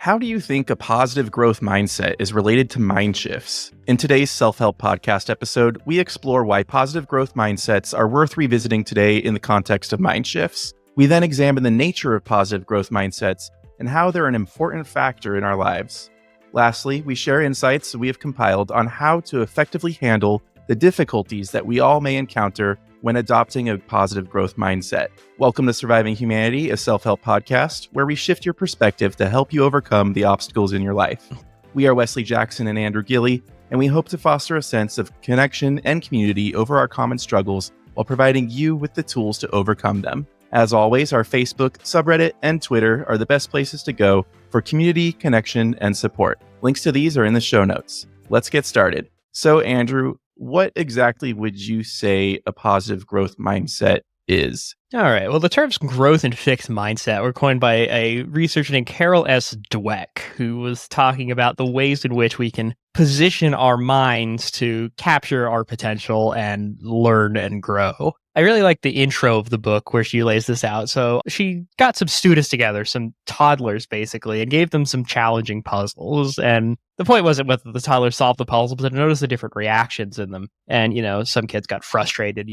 How do you think a positive growth mindset is related to mind shifts? In today's self-help podcast episode, we explore why positive growth mindsets are worth revisiting today in the context of mind shifts. We then examine the nature of positive growth mindsets and how they're an important factor in our lives. Lastly, we share insights we have compiled on how to effectively handle the difficulties that we all may encounter when adopting a positive growth mindset. Welcome to Surviving Humanity, a self-help podcast where we shift your perspective to help you overcome the obstacles in your life. We are Wesley Jackson and Andrew Gilley, and we hope to foster a sense of connection and community over our common struggles while providing you with the tools to overcome them. As always, our Facebook, subreddit, and Twitter are the best places to go for community, connection, and support. Links to these are in the show notes. Let's get started. So, Andrew, what exactly would you say a positive growth mindset is? All right. Well, the terms growth and fixed mindset were coined by a researcher named Carol S. Dweck, who was talking about the ways in which we can position our minds to capture our potential and learn and grow. I really like the intro of the book where she lays this out. So she got some students together, some toddlers basically, and gave them some challenging puzzles. And the point wasn't whether the toddlers solved the puzzle, but to notice the different reactions in them. And, some kids got frustrated,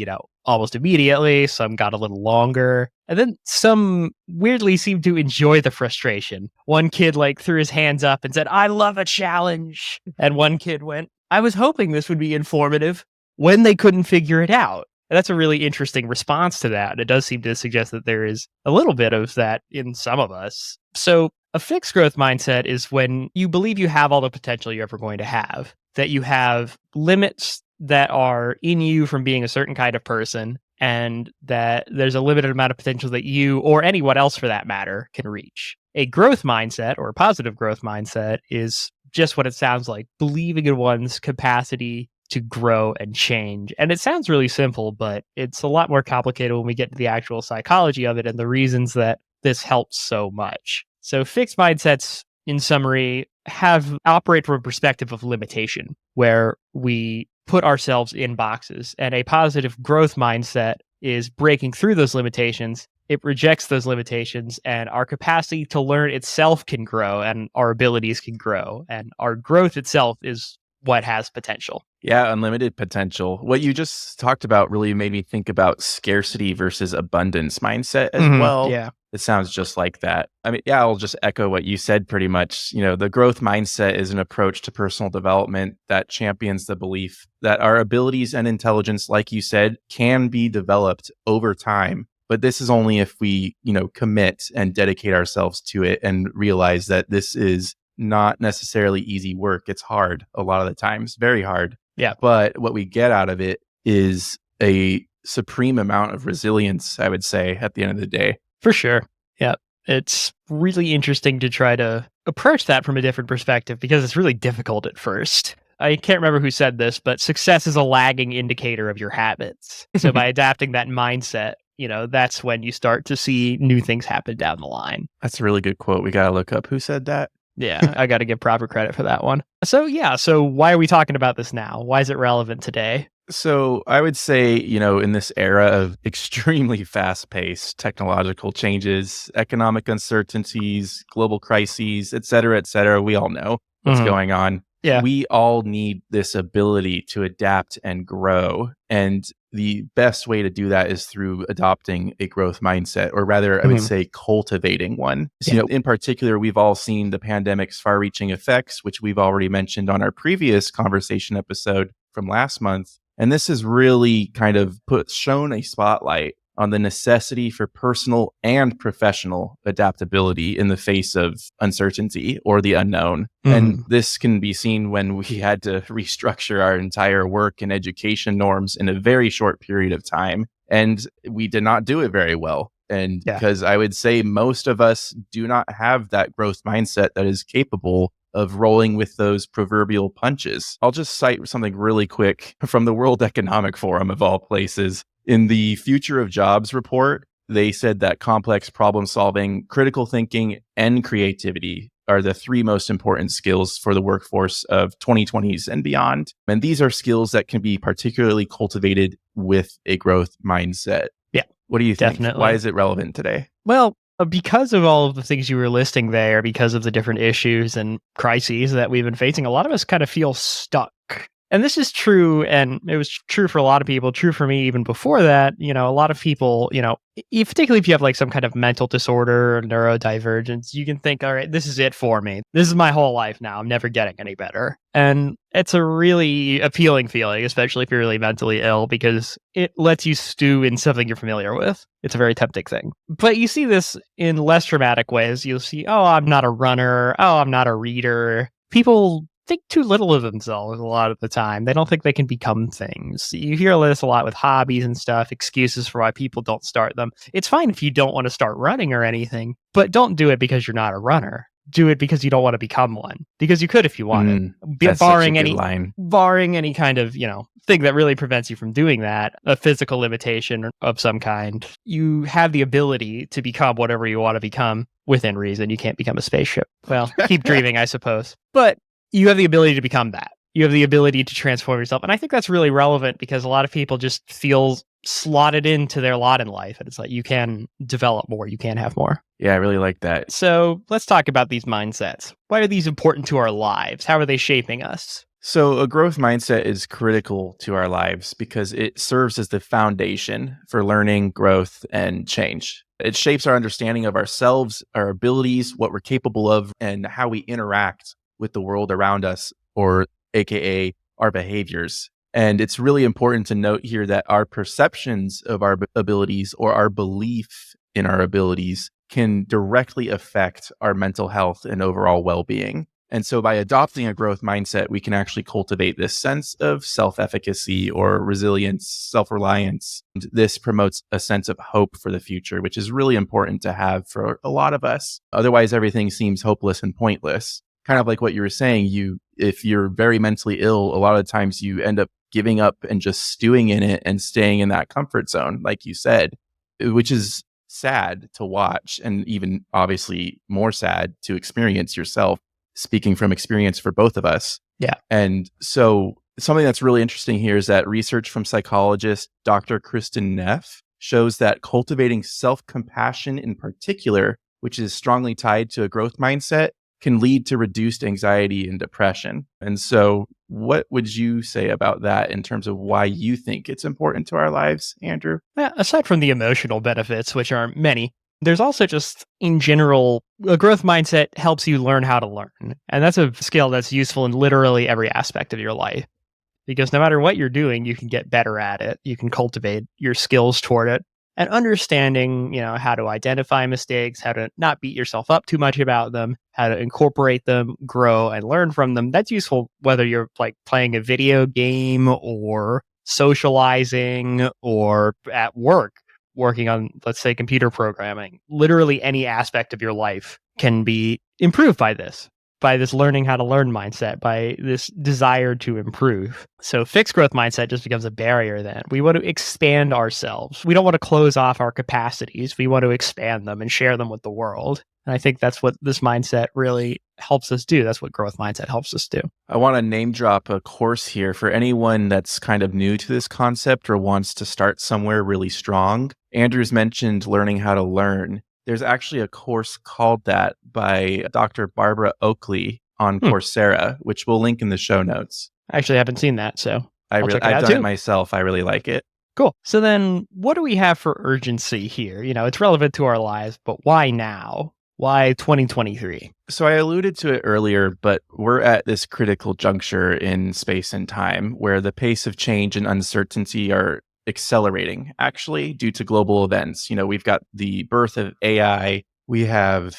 almost immediately. Some got a little longer. And then some weirdly seemed to enjoy the frustration. One kid threw his hands up and said, "I love a challenge." And one kid went, "I was hoping this would be informative," when they couldn't figure it out. And that's a really interesting response to that. It does seem to suggest that there is a little bit of that in some of us. So a fixed growth mindset is when you believe you have all the potential you're ever going to have, that you have limits that are in you from being a certain kind of person, and that there's a limited amount of potential that you, or anyone else for that matter, can reach. A growth mindset, or a positive growth mindset, is just what it sounds like, believing in one's capacity to grow and change. And it sounds really simple, but it's a lot more complicated when we get to the actual psychology of it and the reasons that this helps so much. So fixed mindsets, in summary, operate from a perspective of limitation, where we put ourselves in boxes. And a positive growth mindset is breaking through those limitations. It rejects those limitations, and our capacity to learn itself can grow, and our abilities can grow, and our growth itself is what has potential. Yeah, unlimited potential. What you just talked about really made me think about scarcity versus abundance mindset as well. Yeah. It sounds just like that. I'll just echo what you said pretty much. The growth mindset is an approach to personal development that champions the belief that our abilities and intelligence, like you said, can be developed over time. But this is only if we, commit and dedicate ourselves to it and realize that this is not necessarily easy work. It's hard a lot of the times, very hard. Yeah. But what we get out of it is a supreme amount of resilience, I would say, at the end of the day. For sure. Yeah. It's really interesting to try to approach that from a different perspective because it's really difficult at first. I can't remember who said this, but success is a lagging indicator of your habits. So by adapting that mindset, that's when you start to see new things happen down the line. That's a really good quote. We got to look up who said that. Yeah, I got to give proper credit for that one. So why are we talking about this now? Why is it relevant today? So I would say, in this era of extremely fast-paced technological changes, economic uncertainties, global crises, et cetera, we all know what's going on. Yeah. We all need this ability to adapt and grow. And the best way to do that is through adopting a growth mindset, or rather, I would say cultivating one. So, in particular, we've all seen the pandemic's far-reaching effects, which we've already mentioned on our previous conversation episode from last month. And this has really kind of shown a spotlight on the necessity for personal and professional adaptability in the face of uncertainty or the unknown. And this can be seen when we had to restructure our entire work and education norms in a very short period of time. And we did not do it very well. And because I would say most of us do not have that growth mindset that is capable of rolling with those proverbial punches. I'll just cite something really quick from the World Economic Forum, of all places. In the Future of Jobs report, they said that complex problem solving, critical thinking, and creativity are the three most important skills for the workforce of 2020s and beyond. And these are skills that can be particularly cultivated with a growth mindset. Yeah. What do you think? Definitely. Why is it relevant today? Well, Because of all of the things you were listing there, because of the different issues and crises that we've been facing, a lot of us kind of feel stuck. And this is true, and it was true for a lot of people, true for me even before that. A lot of people, particularly if you have like some kind of mental disorder or neurodivergence, you can think, all right, this is it for me. This is my whole life now. I'm never getting any better. And it's a really appealing feeling, especially if you're really mentally ill, because it lets you stew in something you're familiar with. It's a very tempting thing. But you see this in less dramatic ways. You'll see, oh, I'm not a runner. Oh, I'm not a reader. People think too little of themselves a lot of the time. They don't think they can become things. You hear this a lot with hobbies and stuff, excuses for why people don't start them. It's fine if you don't want to start running or anything, but don't do it because you're not a runner. Do it because you don't want to become one. Because you could if you wanted. That's barring such a good any line. Barring any kind of, thing that really prevents you from doing that, a physical limitation of some kind, you have the ability to become whatever you want to become within reason. You can't become a spaceship. Well, keep dreaming, I suppose. But you have the ability to become that. You have the ability to transform yourself. And I think that's really relevant because a lot of people just feel slotted into their lot in life. And it's like, you can develop more. You can have more. Yeah, I really like that. So let's talk about these mindsets. Why are these important to our lives? How are they shaping us? So a growth mindset is critical to our lives because it serves as the foundation for learning, growth, and change. It shapes our understanding of ourselves, our abilities, what we're capable of, and how we interact with the world around us, or AKA our behaviors. And it's really important to note here that our perceptions of our abilities or our belief in our abilities can directly affect our mental health and overall well-being. And so by adopting a growth mindset, we can actually cultivate this sense of self-efficacy or resilience, self-reliance. And this promotes a sense of hope for the future, which is really important to have for a lot of us. Otherwise, everything seems hopeless and pointless. Kind of like what you were saying, if you're very mentally ill, a lot of times you end up giving up and just stewing in it and staying in that comfort zone, like you said, which is sad to watch and even obviously more sad to experience yourself, speaking from experience for both of us. Yeah. And so something that's really interesting here is that research from psychologist Dr. Kristen Neff shows that cultivating self-compassion in particular, which is strongly tied to a growth mindset, can lead to reduced anxiety and depression. And so what would you say about that in terms of why you think it's important to our lives, Andrew? Yeah, aside from the emotional benefits, which are many, there's also just, in general, a growth mindset helps you learn how to learn. And that's a skill that's useful in literally every aspect of your life. Because no matter what you're doing, you can get better at it. You can cultivate your skills toward it. And understanding, how to identify mistakes, how to not beat yourself up too much about them, how to incorporate them, grow, and learn from them. That's useful whether you're like playing a video game or socializing or at work, working on, let's say, computer programming. Literally any aspect of your life can be improved by this learning how to learn mindset, by this desire to improve. So fixed growth mindset just becomes a barrier then. We want to expand ourselves. We don't want to close off our capacities. We want to expand them and share them with the world. And I think that's what this mindset really helps us do. That's what growth mindset helps us do. I want to name drop a course here for anyone that's kind of new to this concept or wants to start somewhere really strong. Andrew's mentioned learning how to learn. There's actually a course called that by Dr. Barbara Oakley on Coursera, which we'll link in the show notes. I actually haven't seen that, so I've done it myself. I really like it. Cool. So then what do we have for urgency here? It's relevant to our lives, but why now? Why 2023? So I alluded to it earlier, but we're at this critical juncture in space and time where the pace of change and uncertainty are accelerating, actually, due to global events. We've got the birth of AI, we have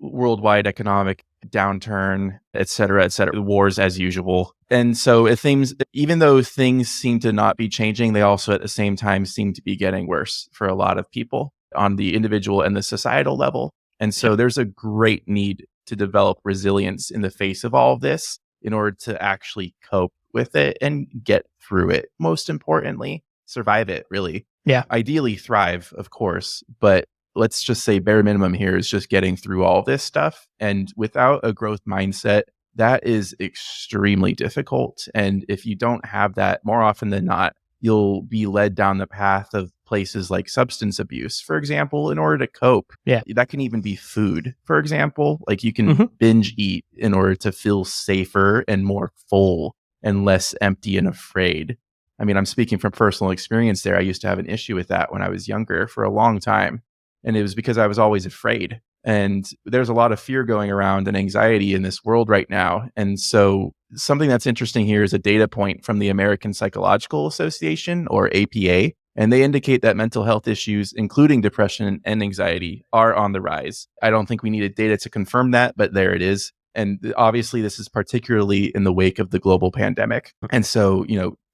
worldwide economic downturn, et cetera, wars as usual. And so it seems, even though things seem to not be changing, they also at the same time seem to be getting worse for a lot of people on the individual and the societal level. And so there's a great need to develop resilience in the face of all of this in order to actually cope with it and get through it. Most importantly, survive it, really. Yeah. Ideally thrive, of course, but let's just say bare minimum here is just getting through all this stuff. And without a growth mindset, that is extremely difficult. And if you don't have that, more often than not, you'll be led down the path of places like substance abuse, for example, in order to cope. Yeah. That can even be food, for example. Like you can binge eat in order to feel safer and more full and less empty and afraid. I mean, I'm speaking from personal experience there. I used to have an issue with that when I was younger for a long time. And it was because I was always afraid. And there's a lot of fear going around and anxiety in this world right now. And so something that's interesting here is a data point from the American Psychological Association, or APA. And they indicate that mental health issues, including depression and anxiety, are on the rise. I don't think we needed data to confirm that, but there it is. And obviously, this is particularly in the wake of the global pandemic. And so,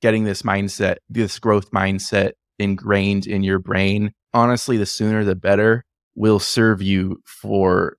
getting this mindset, this growth mindset ingrained in your brain, honestly, the sooner the better, will serve you for,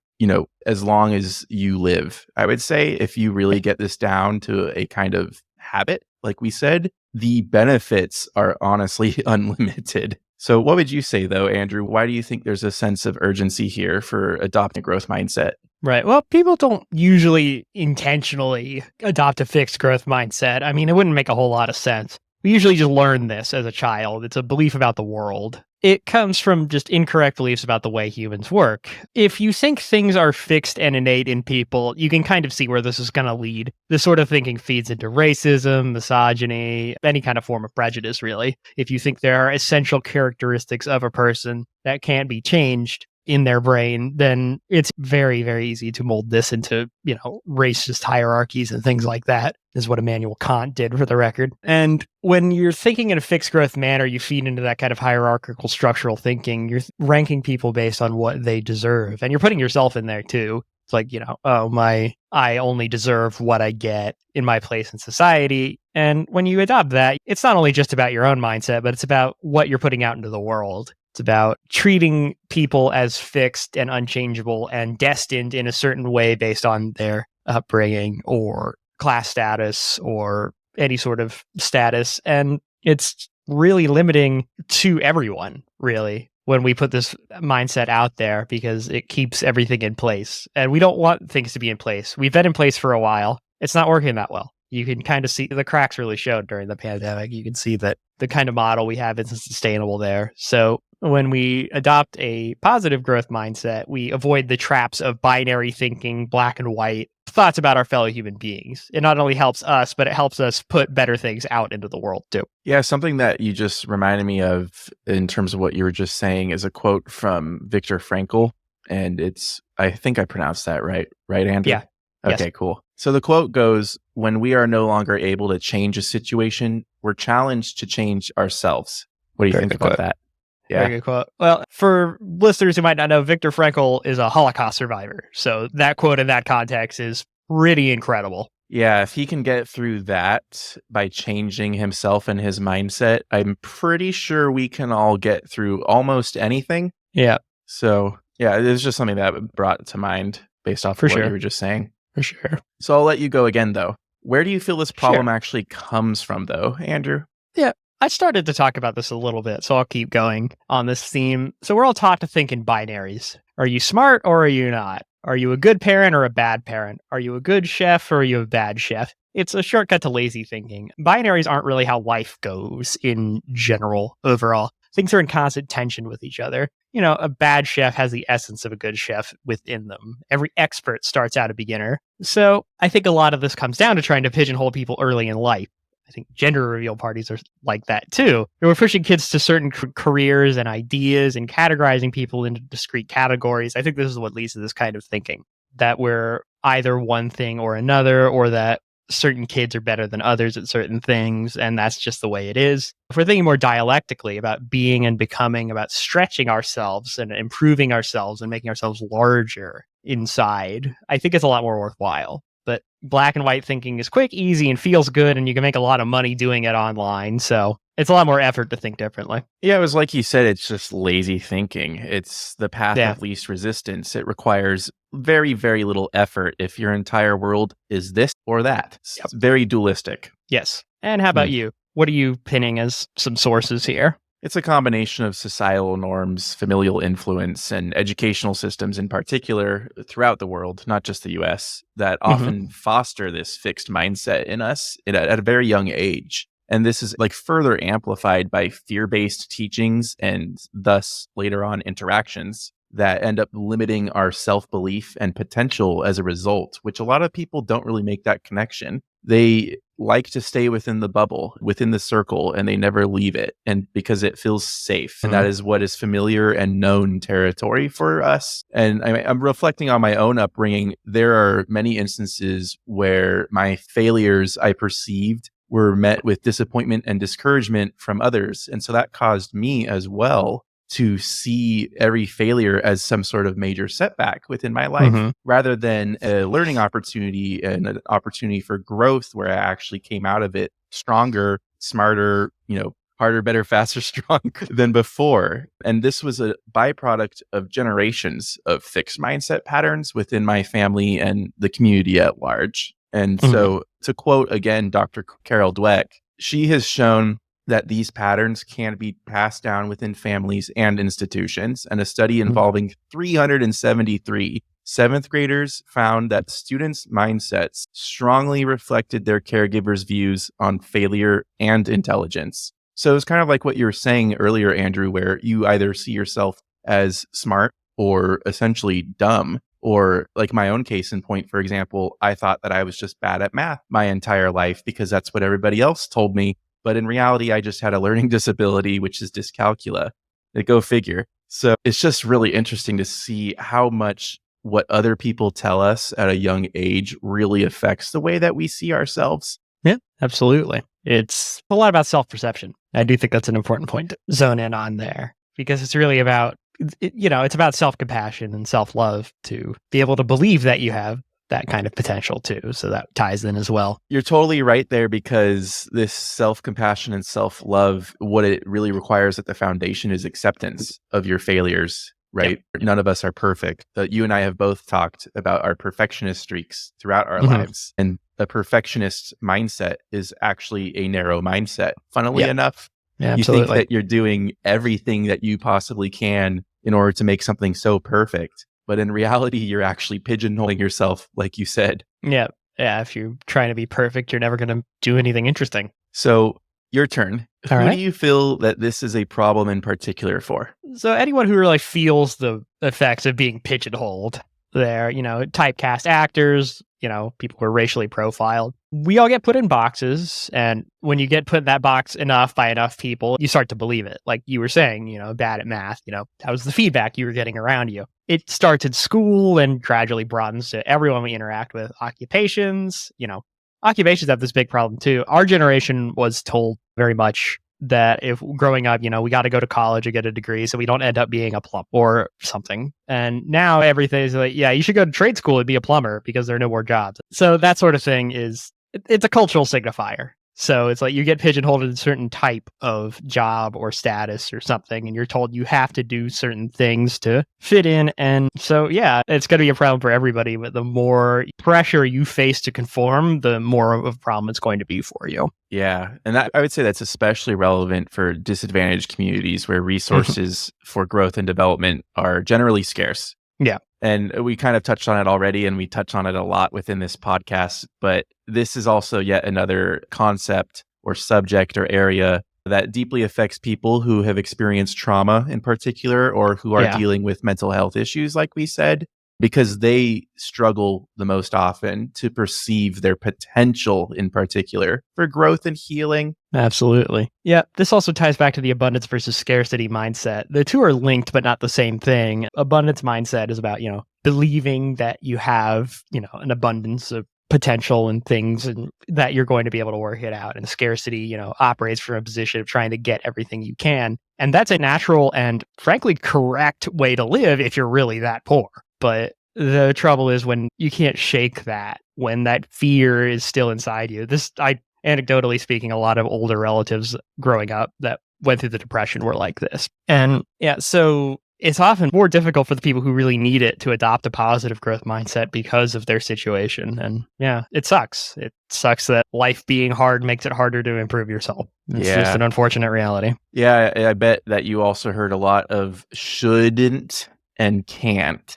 as long as you live. I would say if you really get this down to a kind of habit, like we said, the benefits are honestly unlimited. So what would you say though, Andrew? Why do you think there's a sense of urgency here for adopting a growth mindset? Right. Well, people don't usually intentionally adopt a fixed growth mindset. I mean, it wouldn't make a whole lot of sense. We usually just learn this as a child. It's a belief about the world. It comes from just incorrect beliefs about the way humans work. If you think things are fixed and innate in people, you can kind of see where this is going to lead. This sort of thinking feeds into racism, misogyny, any kind of form of prejudice, really. If you think there are essential characteristics of a person that can't be changed in their brain, then it's very, very easy to mold this into, racist hierarchies and things like that, is what Immanuel Kant did, for the record. And when you're thinking in a fixed growth manner, you feed into that kind of hierarchical structural thinking. You're ranking people based on what they deserve. And you're putting yourself in there too. It's like, I only deserve what I get in my place in society. And when you adopt that, it's not only just about your own mindset, but it's about what you're putting out into the world. It's about treating people as fixed and unchangeable and destined in a certain way based on their upbringing or class status or any sort of status. And it's really limiting to everyone, really, when we put this mindset out there, because it keeps everything in place. And we don't want things to be in place. We've been in place for a while. It's not working that well. You can kind of see the cracks really showed during the pandemic. You can see that the kind of model we have isn't sustainable there. So when we adopt a positive growth mindset, we avoid the traps of binary thinking, black and white thoughts about our fellow human beings. It not only helps us, but it helps us put better things out into the world too. Yeah, something that you just reminded me of in terms of what you were just saying is a quote from Viktor Frankl. And I think I pronounced that right. Right, Andrew? Yeah. Okay, yes. Cool. So the quote goes, "When we are no longer able to change a situation, we're challenged to change ourselves." What do you think about that? Yeah. Very good quote. Well, for listeners who might not know, Viktor Frankl is a Holocaust survivor. So that quote in that context is pretty incredible. Yeah, if he can get through that by changing himself and his mindset, I'm pretty sure we can all get through almost anything. Yeah. So, yeah, it's just something that brought to mind based off of what you were just saying. For sure. So I'll let you go again, though. Where do you feel this problem actually comes from, though, Andrew? Yeah. I started to talk about this a little bit, so I'll keep going on this theme. So we're all taught to think in binaries. Are you smart or are you not? Are you a good parent or a bad parent? Are you a good chef or are you a bad chef? It's a shortcut to lazy thinking. Binaries aren't really how life goes in general, overall. Things are in constant tension with each other. A bad chef has the essence of a good chef within them. Every expert starts out a beginner. So I think a lot of this comes down to trying to pigeonhole people early in life. I think gender reveal parties are like that too. We're pushing kids to certain careers and ideas and categorizing people into discrete categories. I think this is what leads to this kind of thinking, that we're either one thing or another, or that certain kids are better than others at certain things, and that's just the way it is. If we're thinking more dialectically about being and becoming, about stretching ourselves and improving ourselves and making ourselves larger inside, I think it's a lot more worthwhile. But black and white thinking is quick, easy, and feels good, and you can make a lot of money doing it online. So it's a lot more effort to think differently. Yeah, it was like you said, it's just lazy thinking. It's the path of least resistance. It requires very, very little effort if your entire world is this or that. It's very dualistic. Yes. And how about you? What are you pinning as some sources here? It's a combination of societal norms, familial influence, and educational systems in particular throughout the world, not just the US, that often foster this fixed mindset in us at a very young age. And this is like further amplified by fear-based teachings and thus later on interactions that end up limiting our self-belief and potential as a result, which a lot of people don't really make that connection. They like to stay within the bubble, within the circle, and they never leave it. And because it feels safe. And that is what is familiar and known territory for us. And I'm reflecting on my own upbringing. There are many instances where my failures I perceived were met with disappointment and discouragement from others. And so that caused me as well to see every failure as some sort of major setback within my life rather than a learning opportunity and an opportunity for growth where I actually came out of it stronger, smarter, harder, better, faster, stronger than before. And this was a byproduct of generations of fixed mindset patterns within my family and the community at large. And so to quote again, Dr. Carol Dweck, she has shown that these patterns can be passed down within families and institutions. And a study involving 373 seventh graders found that students' mindsets strongly reflected their caregivers' views on failure and intelligence. So it's kind of like what you were saying earlier, Andrew, where you either see yourself as smart or essentially dumb. Or like my own case in point, for example, I thought that I was just bad at math my entire life because that's what everybody else told me. But in reality, I just had a learning disability, which is dyscalculia. Go figure. So it's just really interesting to see how much what other people tell us at a young age really affects the way that we see ourselves. Yeah, absolutely. It's a lot about self-perception. I do think that's an important point to zone in on there because it's really about, it's about self-compassion and self-love to be able to believe that you have that kind of potential too. So that ties in as well. You're totally right there because this self-compassion and self-love, what it really requires at the foundation is acceptance of your failures, right? Yep. None of us are perfect. You and I have both talked about our perfectionist streaks throughout our lives. And a perfectionist mindset is actually a narrow mindset. Funnily enough, you think that you're doing everything that you possibly can in order to make something so perfect. But in reality, you're actually pigeonholing yourself, like you said. Yeah. Yeah. If you're trying to be perfect, you're never going to do anything interesting. So your turn. All Who right. do you feel that this is a problem in particular for? So anyone who really feels the effects of being pigeonholed, they're, typecast actors, people who are racially profiled. We all get put in boxes. And when you get put in that box enough by enough people, you start to believe it. Like you were saying, bad at math, that was the feedback you were getting around you. It starts at school and gradually broadens to everyone we interact with. Occupations, occupations have this big problem too. Our generation was told very much that if growing up, we got to go to college and get a degree so we don't end up being a plumber or something. And now everything's like, yeah, you should go to trade school and be a plumber because there are no more jobs. So that sort of thing it's a cultural signifier. So it's like you get pigeonholed in a certain type of job or status or something, and you're told you have to do certain things to fit in. And so, yeah, it's going to be a problem for everybody. But the more pressure you face to conform, the more of a problem it's going to be for you. Yeah. And I would say that's especially relevant for disadvantaged communities where resources for growth and development are generally scarce. Yeah. And we kind of touched on it already, and we touch on it a lot within this podcast. But this is also yet another concept or subject or area that deeply affects people who have experienced trauma in particular, or who are dealing with mental health issues, like we said, because they struggle the most often to perceive their potential in particular for growth and healing. Absolutely. Yeah. This also ties back to the abundance versus scarcity mindset. The two are linked, but not the same thing. Abundance mindset is about, believing that you have, an abundance of potential and things and that you're going to be able to work it out. And scarcity, operates from a position of trying to get everything you can. And that's a natural and frankly correct way to live if you're really that poor. But the trouble is when you can't shake that, when that fear is still inside you. Anecdotally speaking, a lot of older relatives growing up that went through the Depression were like this. And so it's often more difficult for the people who really need it to adopt a positive growth mindset because of their situation. And it sucks. It sucks that life being hard makes it harder to improve yourself. It's just an unfortunate reality. Yeah, I bet that you also heard a lot of shouldn't and can't.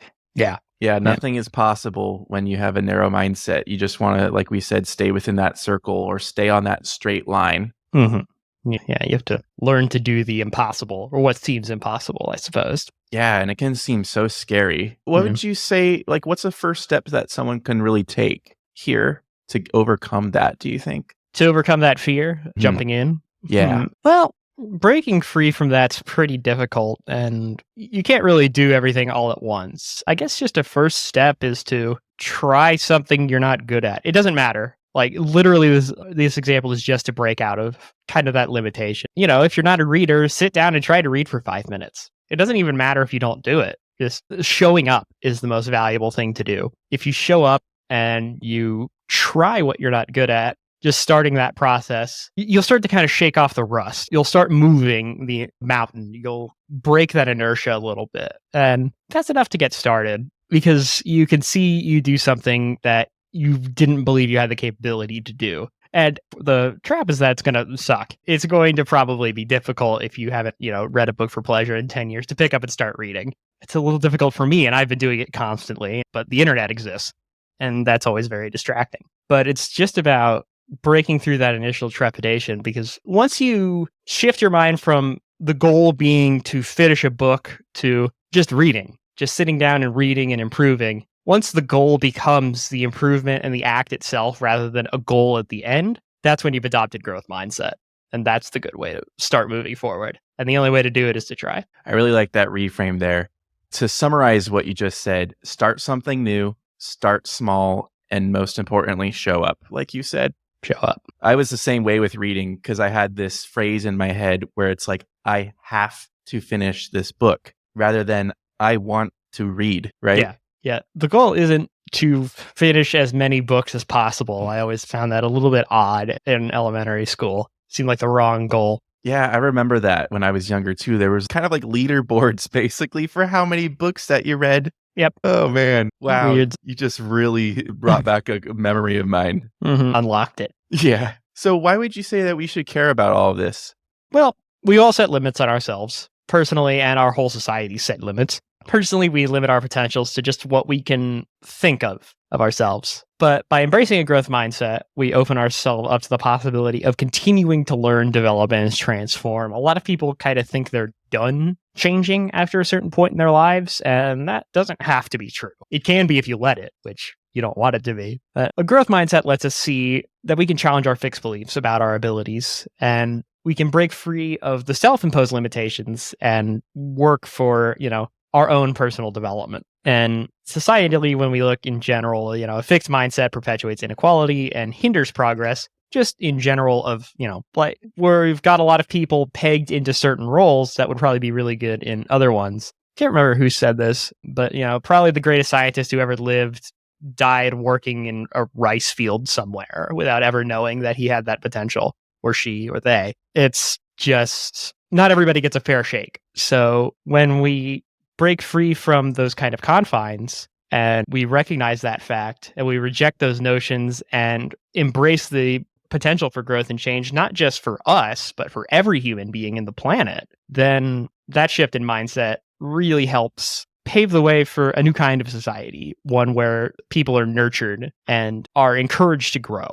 Yeah, nothing is possible when you have a narrow mindset. You just want to, like we said, stay within that circle or stay on that straight line. Hmm. Yeah, you have to learn to do the impossible, or what seems impossible, I suppose. Yeah, and it can seem so scary. What Mhm. would you say, like, what's the first step that someone can really take here to overcome that, do you think? To overcome that fear, Mhm. jumping in. Yeah. Well, breaking free from that's pretty difficult, and you can't really do everything all at once. I guess just a first step is to try something you're not good at. It doesn't matter. Like literally, this example is just to break out of kind of that limitation. If you're not a reader, sit down and try to read for 5 minutes. It doesn't even matter if you don't do it. Just showing up is the most valuable thing to do. If you show up and you try what you're not good at, just starting that process, you'll start to kind of shake off the rust. You'll start moving the mountain. You'll break that inertia a little bit. And that's enough to get started because you can see you do something that you didn't believe you had the capability to do. And the trap is that it's going to suck. It's going to probably be difficult if you haven't, read a book for pleasure in 10 years to pick up and start reading. It's a little difficult for me, and I've been doing it constantly, but the internet exists, and that's always very distracting. But it's just about breaking through that initial trepidation, because once you shift your mind from the goal being to finish a book to just reading, just sitting down and reading and improving, once the goal becomes the improvement and the act itself rather than a goal at the end, that's when you've adopted growth mindset. And that's the good way to start moving forward. And the only way to do it is to try. I really like that reframe there. To summarize what you just said, start something new, start small, and most importantly, show up, like you said. Show up. I was the same way with reading because I had this phrase in my head where it's like, I have to finish this book rather than I want to read, right? Yeah. Yeah. The goal isn't to finish as many books as possible. I always found that a little bit odd in elementary school. Seemed like the wrong goal. Yeah, I remember that when I was younger too. There was kind of like leaderboards basically for how many books that you read. Yep. Oh man. Wow. Weird. You just really brought back a memory of mine. Unlocked it. Yeah. So why would you say that we should care about all of this? Well, we all set limits on ourselves, personally, and our whole society set limits. Personally, we limit our potentials to just what we can think of ourselves. But by embracing a growth mindset, we open ourselves up to the possibility of continuing to learn, develop, and transform. A lot of people kind of think they're done changing after a certain point in their lives, and that doesn't have to be true. It can be if you let it, which you don't want it to be. But a growth mindset lets us see that we can challenge our fixed beliefs about our abilities, and we can break free of the self-imposed limitations and work for, our own personal development. And societally, when we look in general, a fixed mindset perpetuates inequality and hinders progress, just in general of, like where we've got a lot of people pegged into certain roles that would probably be really good in other ones. Can't remember who said this, but, probably the greatest scientist who ever lived died working in a rice field somewhere without ever knowing that he had that potential, or she or they. It's just not everybody gets a fair shake. So when we break free from those kind of confines and we recognize that fact and we reject those notions and embrace the potential for growth and change, not just for us, but for every human being in the planet, then that shift in mindset really helps pave the way for a new kind of society, one where people are nurtured and are encouraged to grow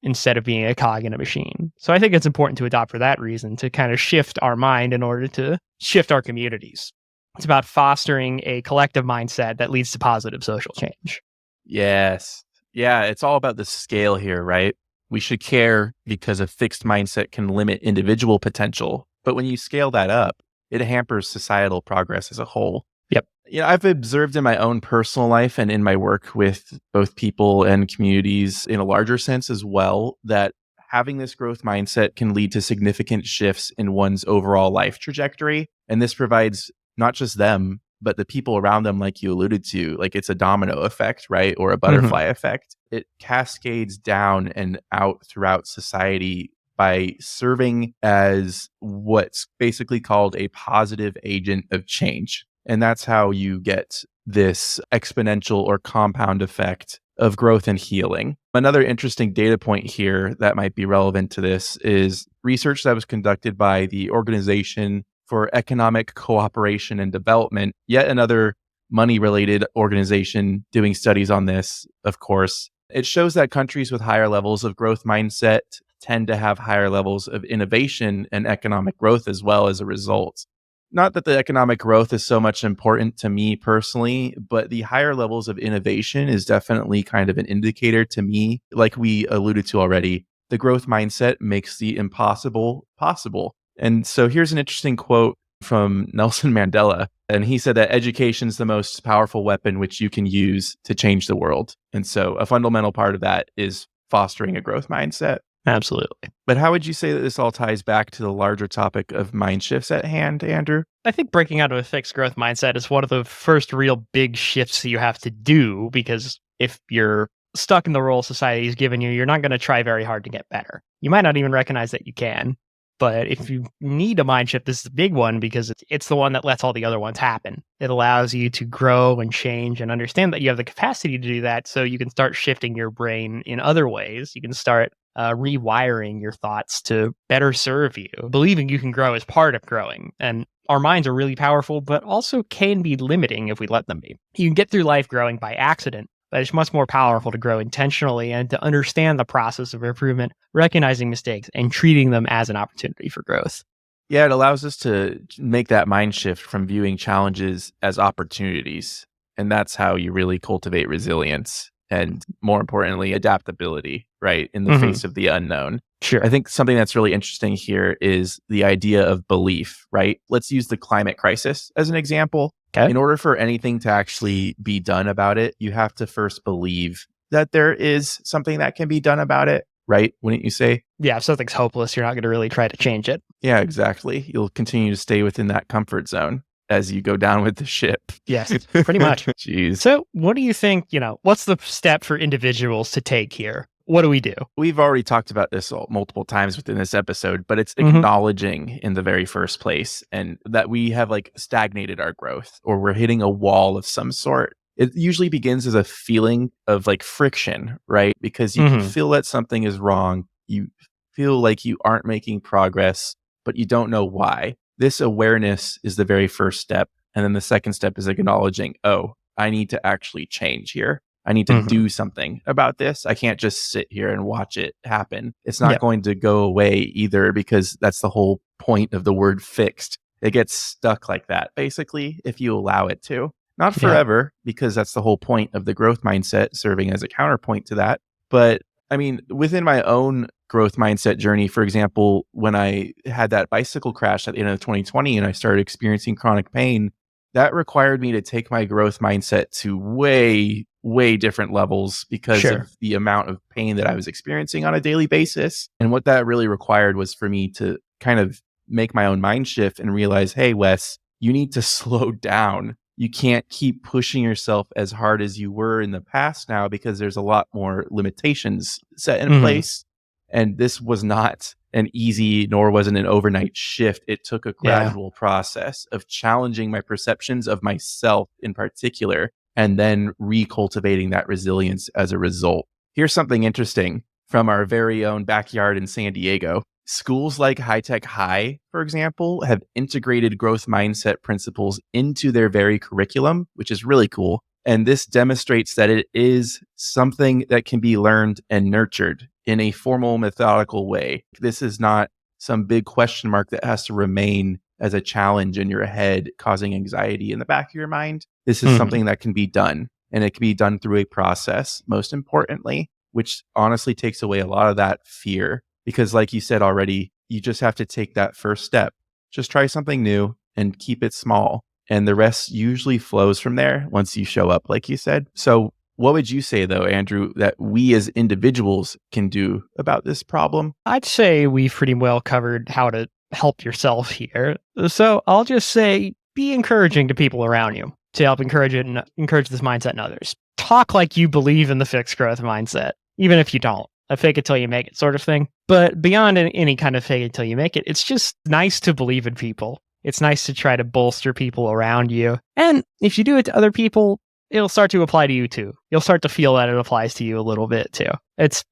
instead of being a cog in a machine. So I think it's important to adopt for that reason, to kind of shift our mind in order to shift our communities. It's about fostering a collective mindset that leads to positive social change. Yes. Yeah, it's all about the scale here, right? We should care because a fixed mindset can limit individual potential. But when you scale that up, it hampers societal progress as a whole. Yep. I've observed in my own personal life and in my work with both people and communities in a larger sense as well, that having this growth mindset can lead to significant shifts in one's overall life trajectory. And this provides not just them, but the people around them, like you alluded to, like it's a domino effect, right? Or a butterfly effect. It cascades down and out throughout society by serving as what's basically called a positive agent of change. And that's how you get this exponential or compound effect of growth and healing. Another interesting data point here that might be relevant to this is research that was conducted by the Organization for Economic Cooperation and Development, yet another money-related organization doing studies on this, of course. It shows that countries with higher levels of growth mindset tend to have higher levels of innovation and economic growth as well as a result. Not that the economic growth is so much important to me personally, but the higher levels of innovation is definitely kind of an indicator to me. Like we alluded to already, the growth mindset makes the impossible possible. And so here's an interesting quote from Nelson Mandela. And he said that education is the most powerful weapon which you can use to change the world. And so a fundamental part of that is fostering a growth mindset. Absolutely. But how would you say that this all ties back to the larger topic of mind shifts at hand, Andrew? I think breaking out of a fixed growth mindset is one of the first real big shifts you have to do, because if you're stuck in the role society's given you, you're not going to try very hard to get better. You might not even recognize that you can. But if you need a mind shift, this is the big one, because it's the one that lets all the other ones happen. It allows you to grow and change and understand that you have the capacity to do that, so you can start shifting your brain in other ways. You can start rewiring your thoughts to better serve you. Believing you can grow is part of growing. And our minds are really powerful, but also can be limiting if we let them be. You can get through life growing by accident, but it's much more powerful to grow intentionally and to understand the process of improvement, recognizing mistakes, and treating them as an opportunity for growth. Yeah, it allows us to make that mind shift from viewing challenges as opportunities. And that's how you really cultivate resilience and, more importantly, adaptability, right, in the face of the unknown. Sure. I think something that's really interesting here is the idea of belief, right? Let's use the climate crisis as an example. Okay. In order for anything to actually be done about it, you have to first believe that there is something that can be done about it, right? Wouldn't you say? Yeah, if something's hopeless, you're not going to really try to change it. Yeah, exactly. You'll continue to stay within that comfort zone as you go down with the ship. Yes, pretty much. Jeez. So what do you think, what's the step for individuals to take here? What do we do? We've already talked about this multiple times within this episode, but it's acknowledging in the very first place, and that we have stagnated our growth, or we're hitting a wall of some sort. It usually begins as a feeling of friction, right? Because you feel that something is wrong. You feel like you aren't making progress, but you don't know why. This awareness is the very first step. And then the second step is acknowledging, oh, I need to actually change here. I need to do something about this. I can't just sit here and watch it happen. It's not going to go away either, because that's the whole point of the word fixed. It gets stuck like that, basically, if you allow it to. Not forever, because that's the whole point of the growth mindset, serving as a counterpoint to that. But I mean, within my own growth mindset journey, for example, when I had that bicycle crash at the end of 2020 and I started experiencing chronic pain, that required me to take my growth mindset to way, way different levels because of the amount of pain that I was experiencing on a daily basis. And what that really required was for me to kind of make my own mind shift and realize, hey, Wes, you need to slow down. You can't keep pushing yourself as hard as you were in the past now, because there's a lot more limitations set in place. And this was not an easy, nor was it an overnight shift. It took a gradual process of challenging my perceptions of myself in particular, and then recultivating that resilience as a result. Here's something interesting from our very own backyard in San Diego. Schools like High Tech High, for example, have integrated growth mindset principles into their very curriculum, which is really cool. And this demonstrates that it is something that can be learned and nurtured in a formal, methodical way. This is not some big question mark that has to remain as a challenge in your head, causing anxiety in the back of your mind. This is something that can be done, and it can be done through a process, most importantly, which honestly takes away a lot of that fear. Because like you said already, you just have to take that first step. Just try something new and keep it small. And the rest usually flows from there once you show up, like you said. So what would you say, though, Andrew, that we as individuals can do about this problem? I'd say we've pretty well covered how to help yourself here. So I'll just say, be encouraging to people around you to help encourage it and encourage this mindset in others. Talk like you believe in the fixed growth mindset, even if you don't. A fake it till you make it sort of thing. But beyond any kind of fake it till you make it, it's just nice to believe in people. It's nice to try to bolster people around you. And if you do it to other people, it'll start to apply to you too. You'll start to feel that it applies to you a little bit too. It's,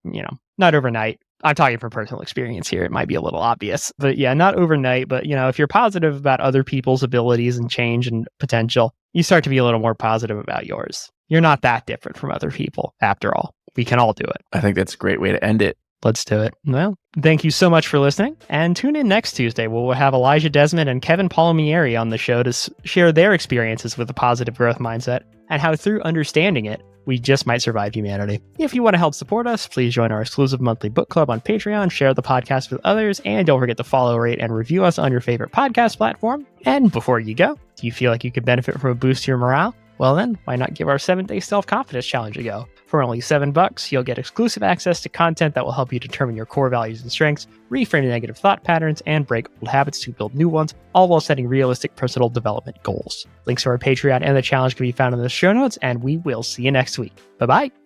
not overnight. I'm talking from personal experience here. It might be a little obvious, but yeah, not overnight. But, if you're positive about other people's abilities and change and potential, you start to be a little more positive about yours. You're not that different from other people after all. We can all do it. I think that's a great way to end it. Let's do it. Well, thank you so much for listening, and tune in next Tuesday where we'll have Elijah Desmond and Kevin Palmieri on the show to share their experiences with a positive growth mindset and how through understanding it, we just might survive humanity. If you want to help support us, please join our exclusive monthly book club on Patreon, share the podcast with others, and don't forget to follow, rate, and review us on your favorite podcast platform. And before you go, do you feel like you could benefit from a boost to your morale? Well then, why not give our 7-day self-confidence challenge a go? For only $7, you'll get exclusive access to content that will help you determine your core values and strengths, reframe negative thought patterns, and break old habits to build new ones, all while setting realistic personal development goals. Links to our Patreon and the challenge can be found in the show notes, and we will see you next week. Bye-bye!